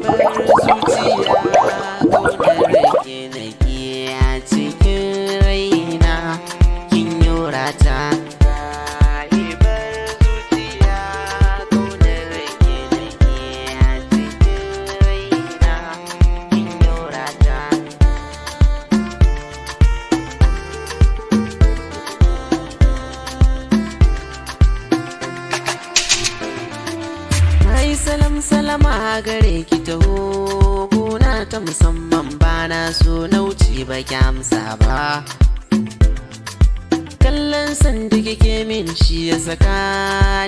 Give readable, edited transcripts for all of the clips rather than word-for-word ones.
zuciya ƙaunar rake nake a cikin raina kin yorata. Sahibar zuciya ƙaunar rake nake a cikin raina kin yorata. Ai salam salama gare ki taho gona ta musamman bana so na wuce ba ki amsa ba. Kallon sanda kike min shi ya saka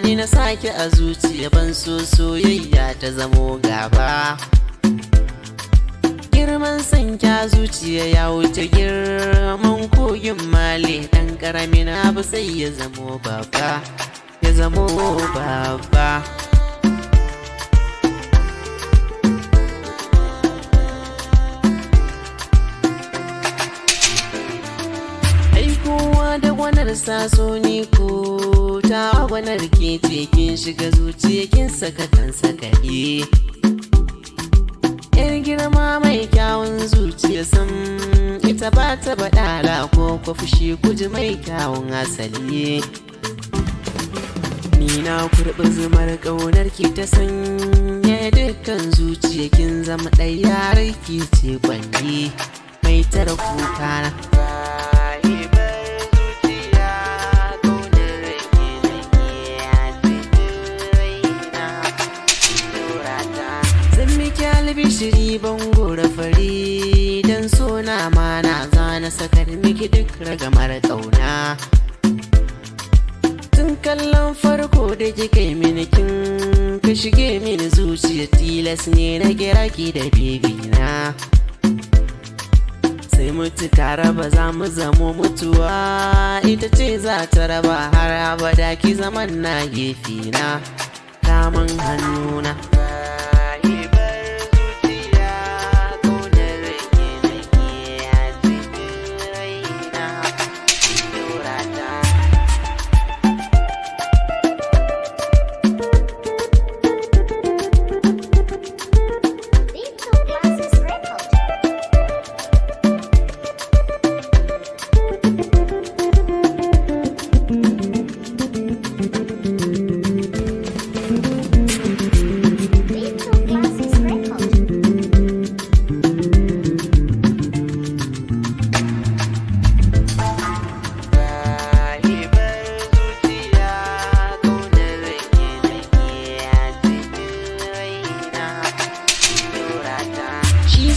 ni na sake a zuciya ban so soyayya ta zamo gaba. Girman san kya zuciya ya wuce girman kogin male, dan karamin abu sai ya zamo babba, ya zamo babba. Kowa da gwanar saso ni ko ta gwanar ke ce kin shiga zuciya kin saka kansa kaɗe. Yar girma mai kyawun zuciya sam ita ba ta baɗala ko fushi kuji mai kyawun asali. Ni na kurɓi zumar ƙaunar ki ta sanya dukkan zuciya kin zama ɗaya ki ce kwanne mai tara kuka na. Bishiri bango da fari dan so na mana zana sakar miki duk ragamar ƙauna. Tun kallon farko da kika mini kin ka shige mini zuciya tilas ne na kira ki da bebi na. Sai mutu tare ba za mu zamo mutuwa ita ce za ta raba har abada ki zaman na gefe na kamun hannuna.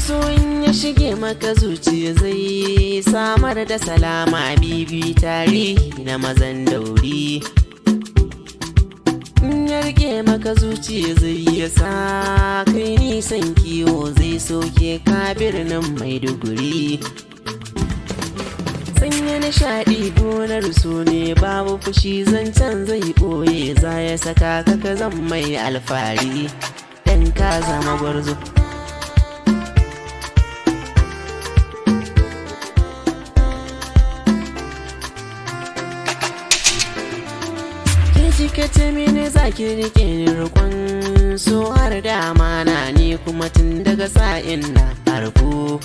So in ya shige maka zuciya zai samar da salama bibi tarihi na mazan dauri. In ya rike maka zuciya zai ya sa kai nisan kiwo zai soke ka birnin Maiduguri. Sanya nishaɗi gonar so ne babu fushi zancen zai ɓoye za ya saka ka zan mai alfahari dan ka zama gwarzo. Kika ce mini za ki rike ni rikon so har da amana ni kuma tun daga sa'in na harbu.